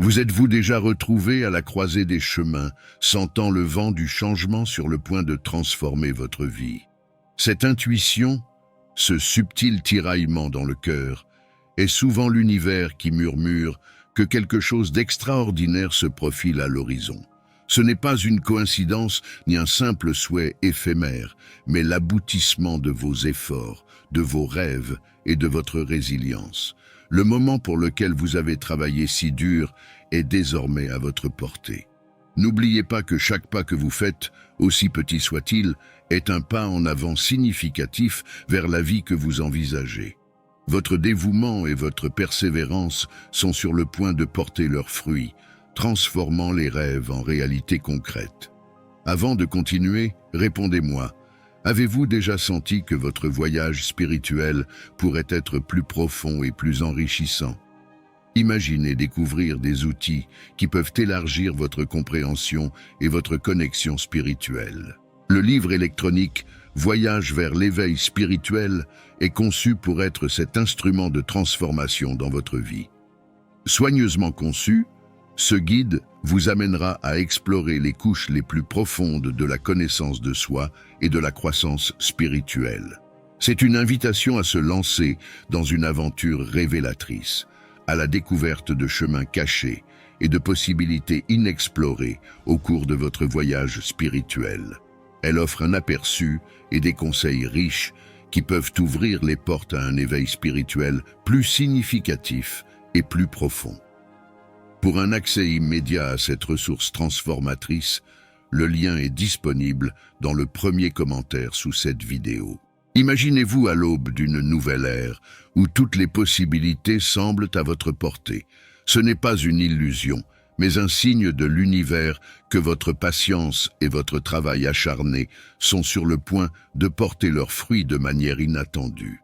Vous êtes-vous déjà retrouvé à la croisée des chemins, sentant le vent du changement sur le point de transformer votre vie? Cette intuition, ce subtil tiraillement dans le cœur, est souvent l'univers qui murmure que quelque chose d'extraordinaire se profile à l'horizon. Ce n'est pas une coïncidence ni un simple souhait éphémère, mais l'aboutissement de vos efforts, de vos rêves et de votre résilience. Le moment pour lequel vous avez travaillé si dur est désormais à votre portée. N'oubliez pas que chaque pas que vous faites, aussi petit soit-il, est un pas en avant significatif vers la vie que vous envisagez. Votre dévouement et votre persévérance sont sur le point de porter leurs fruits, transformant les rêves en réalité concrète. Avant de continuer, répondez-moi, avez-vous déjà senti que votre voyage spirituel pourrait être plus profond et plus enrichissant? Imaginez découvrir des outils qui peuvent élargir votre compréhension et votre connexion spirituelle. Le livre électronique Voyage vers l'éveil spirituel est conçu pour être cet instrument de transformation dans votre vie. Soigneusement conçu, ce guide vous amènera à explorer les couches les plus profondes de la connaissance de soi et de la croissance spirituelle. C'est une invitation à se lancer dans une aventure révélatrice, à la découverte de chemins cachés et de possibilités inexplorées au cours de votre voyage spirituel. Elle offre un aperçu et des conseils riches qui peuvent ouvrir les portes à un éveil spirituel plus significatif et plus profond. Pour un accès immédiat à cette ressource transformatrice, le lien est disponible dans le premier commentaire sous cette vidéo. Imaginez-vous à l'aube d'une nouvelle ère où toutes les possibilités semblent à votre portée. Ce n'est pas une illusion, mais un signe de l'univers que votre patience et votre travail acharné sont sur le point de porter leurs fruits de manière inattendue.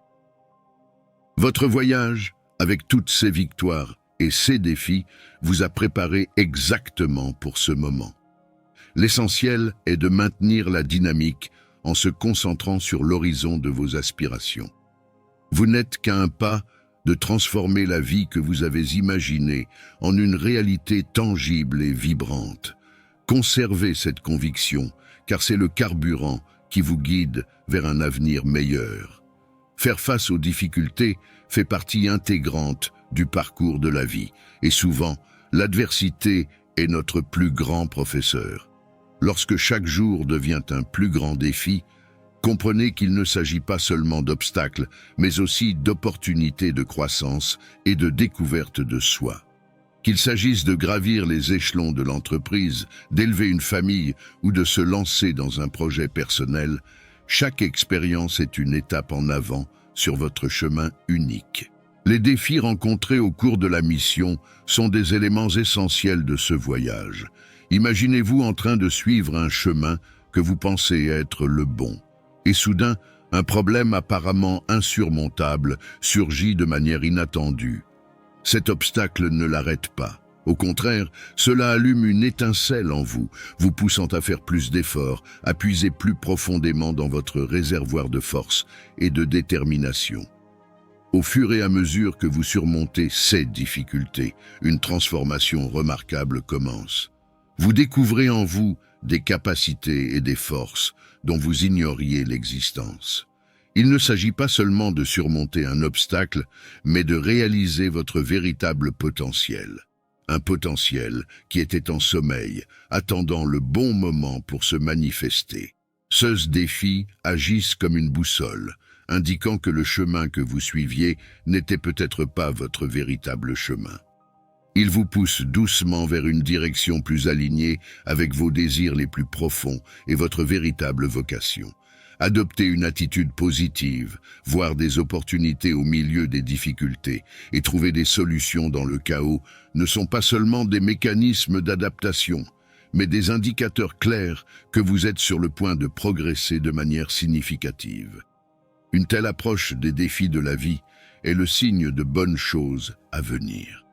Votre voyage, avec toutes ses victoires et ses défis, vous a préparé exactement pour ce moment. L'essentiel est de maintenir la dynamique en se concentrant sur l'horizon de vos aspirations. Vous n'êtes qu'à un pas de transformer la vie que vous avez imaginée en une réalité tangible et vibrante. Conservez cette conviction, car c'est le carburant qui vous guide vers un avenir meilleur. Faire face aux difficultés fait partie intégrante du parcours de la vie, et souvent, l'adversité est notre plus grand professeur. Lorsque chaque jour devient un plus grand défi, comprenez qu'il ne s'agit pas seulement d'obstacles, mais aussi d'opportunités de croissance et de découverte de soi. Qu'il s'agisse de gravir les échelons de l'entreprise, d'élever une famille ou de se lancer dans un projet personnel, chaque expérience est une étape en avant sur votre chemin unique. Les défis rencontrés au cours de la mission sont des éléments essentiels de ce voyage. Imaginez-vous en train de suivre un chemin que vous pensez être le bon. Et soudain, un problème apparemment insurmontable surgit de manière inattendue. Cet obstacle ne l'arrête pas. Au contraire, cela allume une étincelle en vous, vous poussant à faire plus d'efforts, à puiser plus profondément dans votre réservoir de force et de détermination. Au fur et à mesure que vous surmontez ces difficultés, une transformation remarquable commence. Vous découvrez en vous des capacités et des forces dont vous ignoriez l'existence. Il ne s'agit pas seulement de surmonter un obstacle, mais de réaliser votre véritable potentiel. Un potentiel qui était en sommeil, attendant le bon moment pour se manifester. Ce défi agissent comme une boussole, indiquant que le chemin que vous suiviez n'était peut-être pas votre véritable chemin. Il vous pousse doucement vers une direction plus alignée avec vos désirs les plus profonds et votre véritable vocation. Adopter une attitude positive, voir des opportunités au milieu des difficultés et trouver des solutions dans le chaos ne sont pas seulement des mécanismes d'adaptation, mais des indicateurs clairs que vous êtes sur le point de progresser de manière significative. Une telle approche des défis de la vie est le signe de bonnes choses à venir.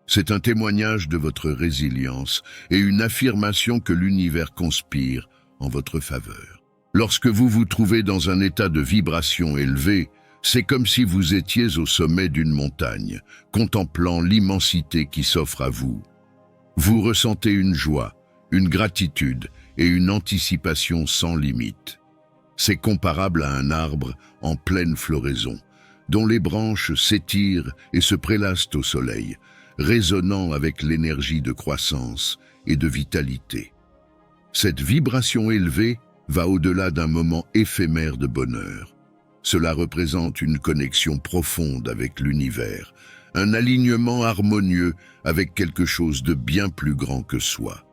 C'est un témoignage de votre résilience et une affirmation que l'univers conspire en votre faveur. Lorsque vous vous trouvez dans un état de vibration élevée, c'est comme si vous étiez au sommet d'une montagne, contemplant l'immensité qui s'offre à vous. Vous ressentez une joie, une gratitude et une anticipation sans limite. C'est comparable à un arbre en pleine floraison, dont les branches s'étirent et se prélassent au soleil, résonnant avec l'énergie de croissance et de vitalité. Cette vibration élevée va au-delà d'un moment éphémère de bonheur. Cela représente une connexion profonde avec l'univers, un alignement harmonieux avec quelque chose de bien plus grand que soi.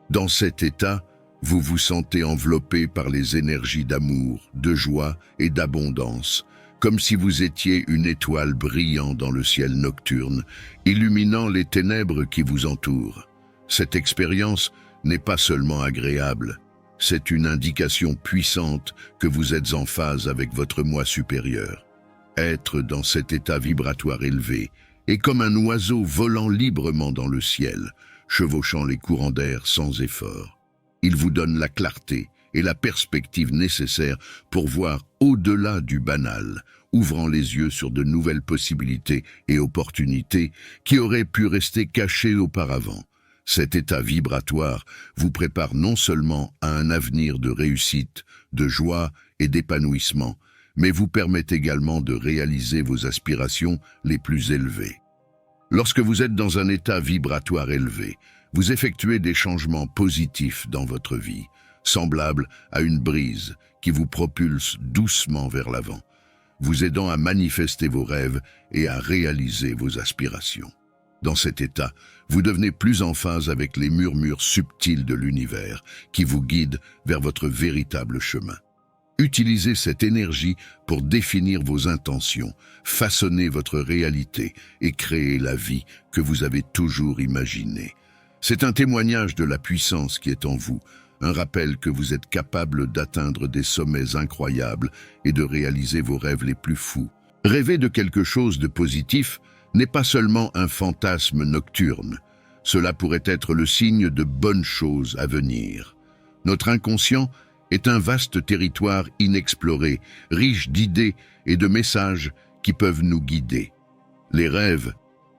Dans cet état, vous vous sentez enveloppé par les énergies d'amour, de joie et d'abondance, comme si vous étiez une étoile brillant dans le ciel nocturne, illuminant les ténèbres qui vous entourent. Cette expérience n'est pas seulement agréable, c'est une indication puissante que vous êtes en phase avec votre moi supérieur. Être dans cet état vibratoire élevé est comme un oiseau volant librement dans le ciel, chevauchant les courants d'air sans effort. Il vous donne la clarté et la perspective nécessaires pour voir au-delà du banal, ouvrant les yeux sur de nouvelles possibilités et opportunités qui auraient pu rester cachées auparavant. Cet état vibratoire vous prépare non seulement à un avenir de réussite, de joie et d'épanouissement, mais vous permet également de réaliser vos aspirations les plus élevées. Lorsque vous êtes dans un état vibratoire élevé, vous effectuez des changements positifs dans votre vie, semblables à une brise qui vous propulse doucement vers l'avant, vous aidant à manifester vos rêves et à réaliser vos aspirations. Dans cet état, vous devenez plus en phase avec les murmures subtils de l'univers qui vous guident vers votre véritable chemin. Utilisez cette énergie pour définir vos intentions, façonner votre réalité et créer la vie que vous avez toujours imaginée. C'est un témoignage de la puissance qui est en vous, un rappel que vous êtes capable d'atteindre des sommets incroyables et de réaliser vos rêves les plus fous. Rêver de quelque chose de positif n'est pas seulement un fantasme nocturne. Cela pourrait être le signe de bonnes choses à venir. Notre inconscient est un vaste territoire inexploré, riche d'idées et de messages qui peuvent nous guider. Les rêves,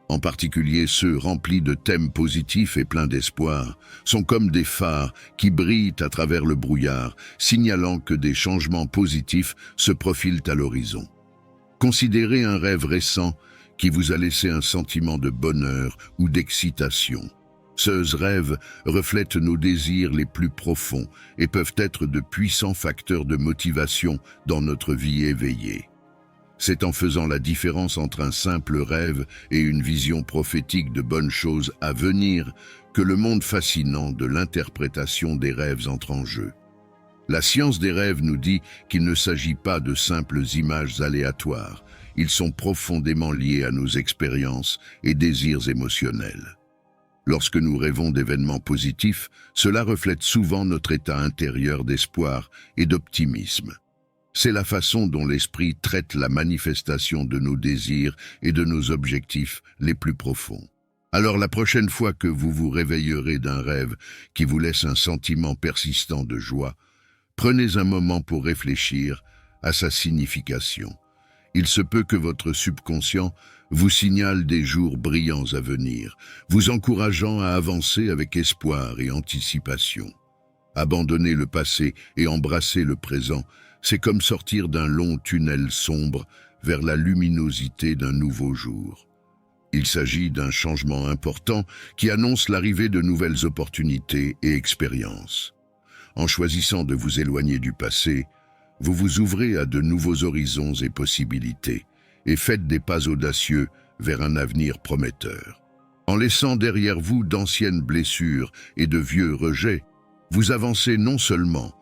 en particulier ceux remplis de thèmes positifs et pleins d'espoir, sont comme des phares qui brillent à travers le brouillard, signalant que des changements positifs se profilent à l'horizon. Considérez un rêve récent qui vous a laissé un sentiment de bonheur ou d'excitation. Ces rêves reflètent nos désirs les plus profonds et peuvent être de puissants facteurs de motivation dans notre vie éveillée. C'est en faisant la différence entre un simple rêve et une vision prophétique de bonnes choses à venir que le monde fascinant de l'interprétation des rêves entre en jeu. La science des rêves nous dit qu'il ne s'agit pas de simples images aléatoires, ils sont profondément liés à nos expériences et désirs émotionnels. Lorsque nous rêvons d'événements positifs, cela reflète souvent notre état intérieur d'espoir et d'optimisme. C'est la façon dont l'esprit traite la manifestation de nos désirs et de nos objectifs les plus profonds. Alors la prochaine fois que vous vous réveillerez d'un rêve qui vous laisse un sentiment persistant de joie, prenez un moment pour réfléchir à sa signification. Il se peut que votre subconscient vous signale des jours brillants à venir, vous encourageant à avancer avec espoir et anticipation. Abandonner le passé et embrasser le présent, c'est comme sortir d'un long tunnel sombre vers la luminosité d'un nouveau jour. Il s'agit d'un changement important qui annonce l'arrivée de nouvelles opportunités et expériences. En choisissant de vous éloigner du passé, vous vous ouvrez à de nouveaux horizons et possibilités et faites des pas audacieux vers un avenir prometteur. En laissant derrière vous d'anciennes blessures et de vieux rejets, vous avancez non seulement,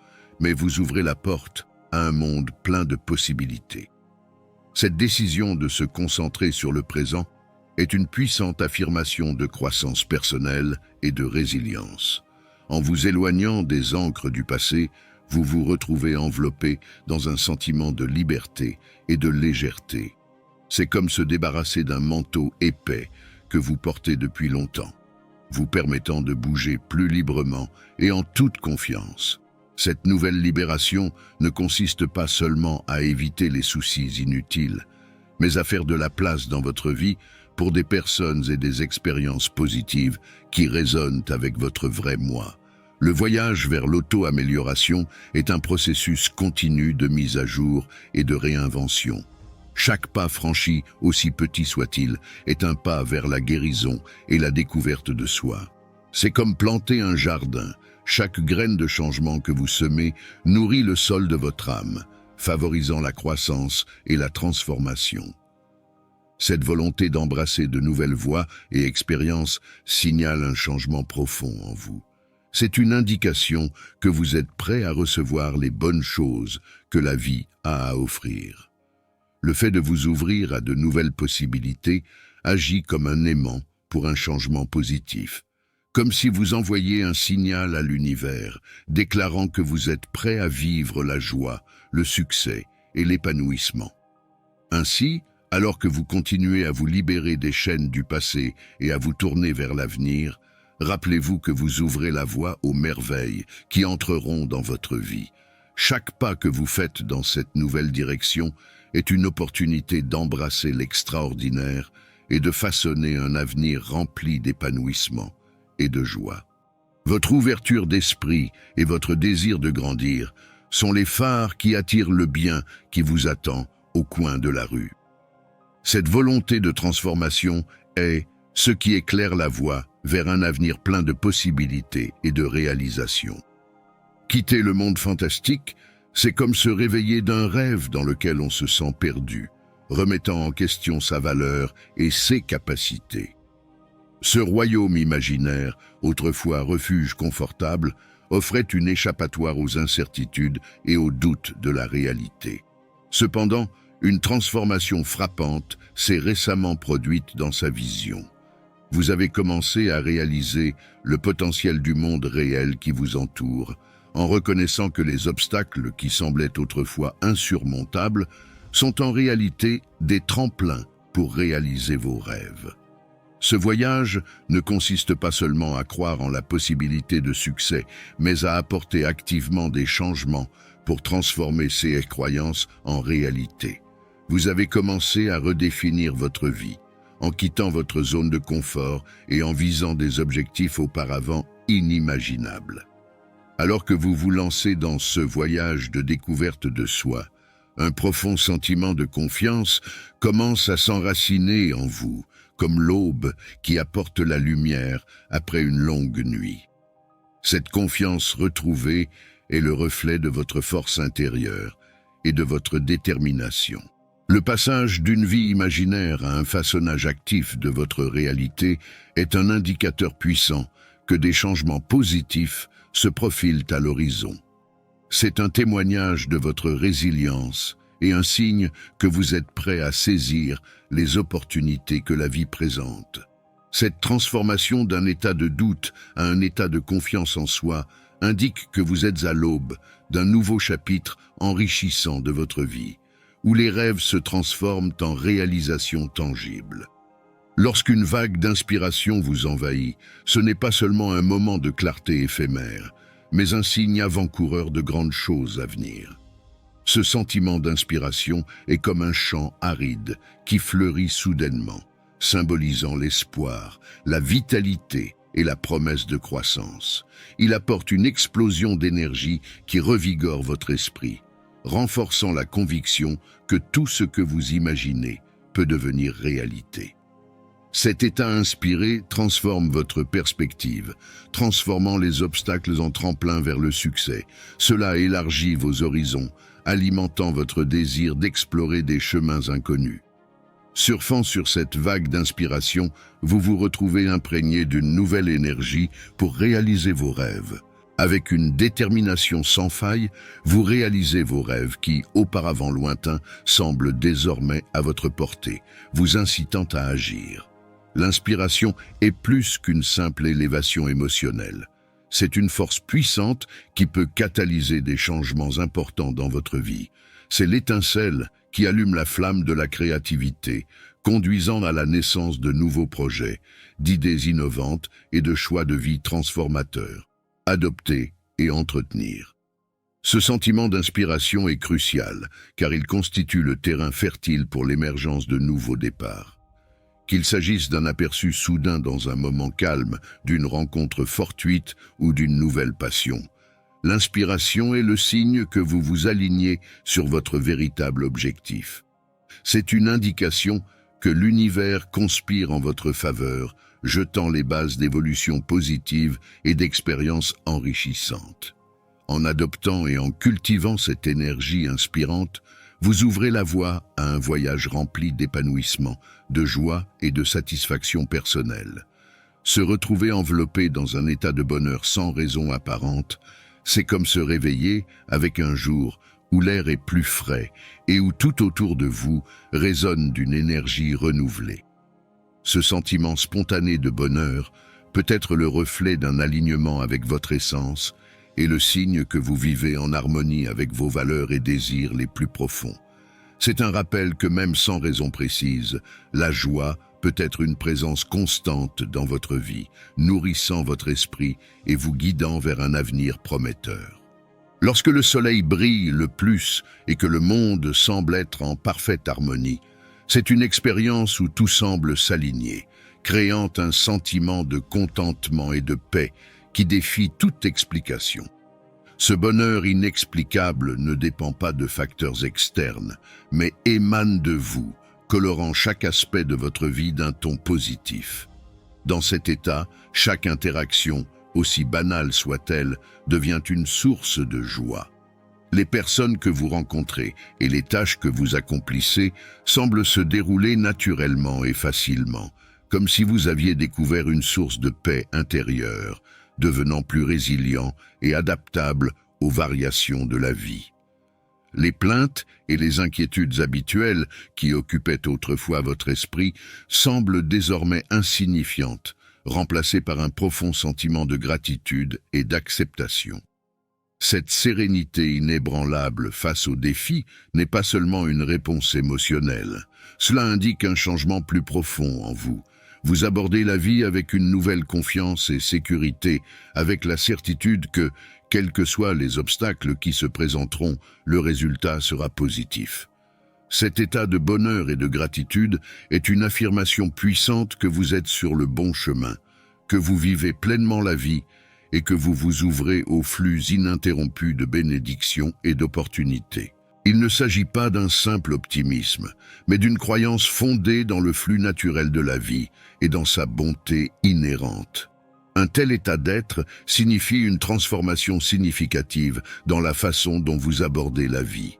mais vous ouvrez la porte à un monde plein de possibilités. Cette décision de se concentrer sur le présent est une puissante affirmation de croissance personnelle et de résilience. En vous éloignant des ancres du passé, vous vous retrouvez enveloppé dans un sentiment de liberté et de légèreté. C'est comme se débarrasser d'un manteau épais que vous portez depuis longtemps, vous permettant de bouger plus librement et en toute confiance. Cette nouvelle libération ne consiste pas seulement à éviter les soucis inutiles, mais à faire de la place dans votre vie pour des personnes et des expériences positives qui résonnent avec votre vrai moi. Le voyage vers l'auto-amélioration est un processus continu de mise à jour et de réinvention. Chaque pas franchi, aussi petit soit-il, est un pas vers la guérison et la découverte de soi. C'est comme planter un jardin. Chaque graine de changement que vous semez nourrit le sol de votre âme, favorisant la croissance et la transformation. Cette volonté d'embrasser de nouvelles voies et expériences signale un changement profond en vous. C'est une indication que vous êtes prêt à recevoir les bonnes choses que la vie a à offrir. Le fait de vous ouvrir à de nouvelles possibilités agit comme un aimant pour un changement positif, comme si vous envoyiez un signal à l'univers, déclarant que vous êtes prêt à vivre la joie, le succès et l'épanouissement. Ainsi, alors que vous continuez à vous libérer des chaînes du passé et à vous tourner vers l'avenir, rappelez-vous que vous ouvrez la voie aux merveilles qui entreront dans votre vie. Chaque pas que vous faites dans cette nouvelle direction est une opportunité d'embrasser l'extraordinaire et de façonner un avenir rempli d'épanouissement et de joie. Votre ouverture d'esprit et votre désir de grandir sont les phares qui attirent le bien qui vous attend au coin de la rue. Cette volonté de transformation est ce qui éclaire la voie vers un avenir plein de possibilités et de réalisations. Quitter le monde fantastique, c'est comme se réveiller d'un rêve dans lequel on se sent perdu, remettant en question sa valeur et ses capacités. Ce royaume imaginaire, autrefois refuge confortable, offrait une échappatoire aux incertitudes et aux doutes de la réalité. Cependant, une transformation frappante s'est récemment produite dans sa vision. Vous avez commencé à réaliser le potentiel du monde réel qui vous entoure, en reconnaissant que les obstacles qui semblaient autrefois insurmontables sont en réalité des tremplins pour réaliser vos rêves. Ce voyage ne consiste pas seulement à croire en la possibilité de succès, mais à apporter activement des changements pour transformer ces croyances en réalité. Vous avez commencé à redéfinir votre vie, en quittant votre zone de confort et en visant des objectifs auparavant inimaginables. Alors que vous vous lancez dans ce voyage de découverte de soi, un profond sentiment de confiance commence à s'enraciner en vous, comme l'aube qui apporte la lumière après une longue nuit. Cette confiance retrouvée est le reflet de votre force intérieure et de votre détermination. Le passage d'une vie imaginaire à un façonnage actif de votre réalité est un indicateur puissant que des changements positifs se profilent à l'horizon. C'est un témoignage de votre résilience et un signe que vous êtes prêt à saisir les opportunités que la vie présente. Cette transformation d'un état de doute à un état de confiance en soi indique que vous êtes à l'aube d'un nouveau chapitre enrichissant de votre vie, où les rêves se transforment en réalisations tangibles. Lorsqu'une vague d'inspiration vous envahit, ce n'est pas seulement un moment de clarté éphémère, mais un signe avant-coureur de grandes choses à venir. Ce sentiment d'inspiration est comme un champ aride qui fleurit soudainement, symbolisant l'espoir, la vitalité et la promesse de croissance. Il apporte une explosion d'énergie qui revigore votre esprit, renforçant la conviction que tout ce que vous imaginez peut devenir réalité. Cet état inspiré transforme votre perspective, transformant les obstacles en tremplin vers le succès. Cela élargit vos horizons, alimentant votre désir d'explorer des chemins inconnus. Surfant sur cette vague d'inspiration, vous vous retrouvez imprégné d'une nouvelle énergie pour réaliser vos rêves. Avec une détermination sans faille, vous réalisez vos rêves qui, auparavant lointains, semblent désormais à votre portée, vous incitant à agir. L'inspiration est plus qu'une simple élévation émotionnelle. C'est une force puissante qui peut catalyser des changements importants dans votre vie. C'est l'étincelle qui allume la flamme de la créativité, conduisant à la naissance de nouveaux projets, d'idées innovantes et de choix de vie transformateurs. Adopter et entretenir. Ce sentiment d'inspiration est crucial, car il constitue le terrain fertile pour l'émergence de nouveaux départs. qu'il s'agisse d'un aperçu soudain dans un moment calme, d'une rencontre fortuite ou d'une nouvelle passion. L'inspiration est le signe que vous vous alignez sur votre véritable objectif. C'est une indication que l'univers conspire en votre faveur, jetant les bases d'évolution positive et d'expériences enrichissantes. En adoptant et en cultivant cette énergie inspirante, vous ouvrez la voie à un voyage rempli d'épanouissement, de joie et de satisfaction personnelle. Se retrouver enveloppé dans un état de bonheur sans raison apparente, c'est comme se réveiller avec un jour où l'air est plus frais et où tout autour de vous résonne d'une énergie renouvelée. Ce sentiment spontané de bonheur peut être le reflet d'un alignement avec votre essence et le signe que vous vivez en harmonie avec vos valeurs et désirs les plus profonds. C'est un rappel que même sans raison précise, la joie peut être une présence constante dans votre vie, nourrissant votre esprit et vous guidant vers un avenir prometteur. Lorsque le soleil brille le plus et que le monde semble être en parfaite harmonie, c'est une expérience où tout semble s'aligner, créant un sentiment de contentement et de paix qui défie toute explication. Ce bonheur inexplicable ne dépend pas de facteurs externes, mais émane de vous, colorant chaque aspect de votre vie d'un ton positif. Dans cet état, chaque interaction, aussi banale soit-elle, devient une source de joie. Les personnes que vous rencontrez et les tâches que vous accomplissez semblent se dérouler naturellement et facilement, comme si vous aviez découvert une source de paix intérieure, devenant plus résilient et adaptable aux variations de la vie. Les plaintes et les inquiétudes habituelles qui occupaient autrefois votre esprit semblent désormais insignifiantes, remplacées par un profond sentiment de gratitude et d'acceptation. Cette sérénité inébranlable face aux défis n'est pas seulement une réponse émotionnelle. Cela indique un changement plus profond en vous. Vous abordez la vie avec une nouvelle confiance et sécurité, avec la certitude que, quels que soient les obstacles qui se présenteront, le résultat sera positif. Cet état de bonheur et de gratitude est une affirmation puissante que vous êtes sur le bon chemin, que vous vivez pleinement la vie et que vous vous ouvrez au flux ininterrompu de bénédictions et d'opportunités. Il ne s'agit pas d'un simple optimisme, mais d'une croyance fondée dans le flux naturel de la vie et dans sa bonté inhérente. Un tel état d'être signifie une transformation significative dans la façon dont vous abordez la vie.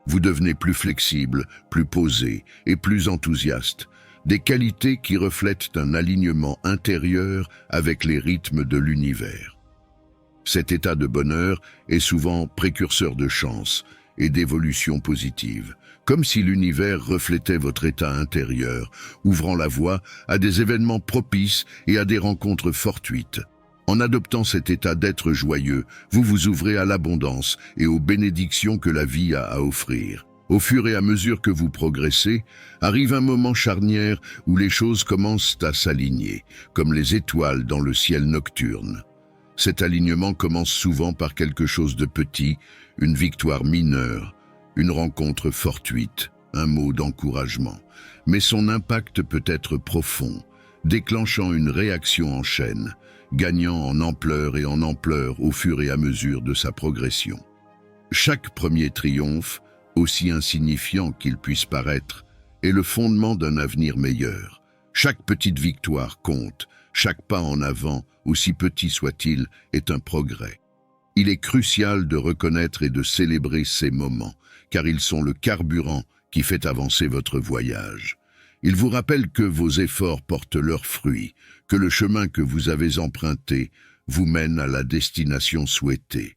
Vous devenez plus flexible, plus posé et plus enthousiaste, des qualités qui reflètent un alignement intérieur avec les rythmes de l'univers. Cet état de bonheur est souvent précurseur de chance et d'évolution positive, comme si l'univers reflétait votre état intérieur, ouvrant la voie à des événements propices et à des rencontres fortuites. En adoptant cet état d'être joyeux, vous vous ouvrez à l'abondance et aux bénédictions que la vie a à offrir. Au fur et à mesure que vous progressez, arrive un moment charnière où les choses commencent à s'aligner, comme les étoiles dans le ciel nocturne. Cet alignement commence souvent par quelque chose de petit, une victoire mineure, une rencontre fortuite, un mot d'encouragement. Mais son impact peut être profond, déclenchant une réaction en chaîne, gagnant en ampleur et en ampleur au fur et à mesure de sa progression. Chaque premier triomphe, aussi insignifiant qu'il puisse paraître, est le fondement d'un avenir meilleur. Chaque petite victoire compte, chaque pas en avant, aussi petit soit-il, est un progrès. Il est crucial de reconnaître et de célébrer ces moments, car ils sont le carburant qui fait avancer votre voyage. Ils vous rappellent que vos efforts portent leurs fruits, que le chemin que vous avez emprunté vous mène à la destination souhaitée.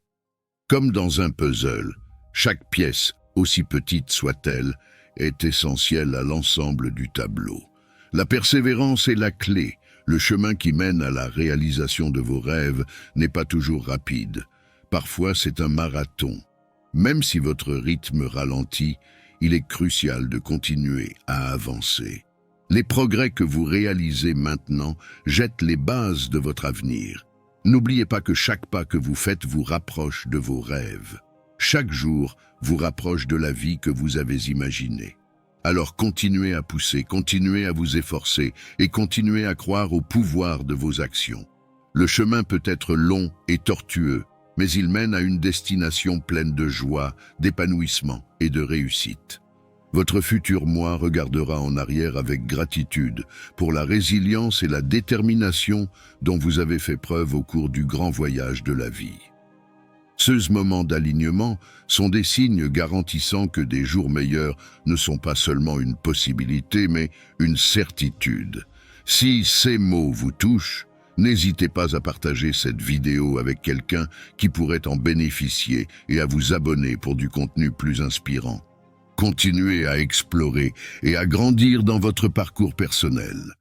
Comme dans un puzzle, chaque pièce, aussi petite soit-elle, est essentielle à l'ensemble du tableau. La persévérance est la clé. Le chemin qui mène à la réalisation de vos rêves n'est pas toujours rapide. Parfois, c'est un marathon. Même si votre rythme ralentit, il est crucial de continuer à avancer. Les progrès que vous réalisez maintenant jettent les bases de votre avenir. N'oubliez pas que chaque pas que vous faites vous rapproche de vos rêves. Chaque jour vous rapproche de la vie que vous avez imaginée. Alors continuez à pousser, continuez à vous efforcer et continuez à croire au pouvoir de vos actions. Le chemin peut être long et tortueux, mais il mène à une destination pleine de joie, d'épanouissement et de réussite. Votre futur moi regardera en arrière avec gratitude pour la résilience et la détermination dont vous avez fait preuve au cours du grand voyage de la vie. Ces moments d'alignement sont des signes garantissant que des jours meilleurs ne sont pas seulement une possibilité, mais une certitude. Si ces mots vous touchent, n'hésitez pas à partager cette vidéo avec quelqu'un qui pourrait en bénéficier et à vous abonner pour du contenu plus inspirant. Continuez à explorer et à grandir dans votre parcours personnel.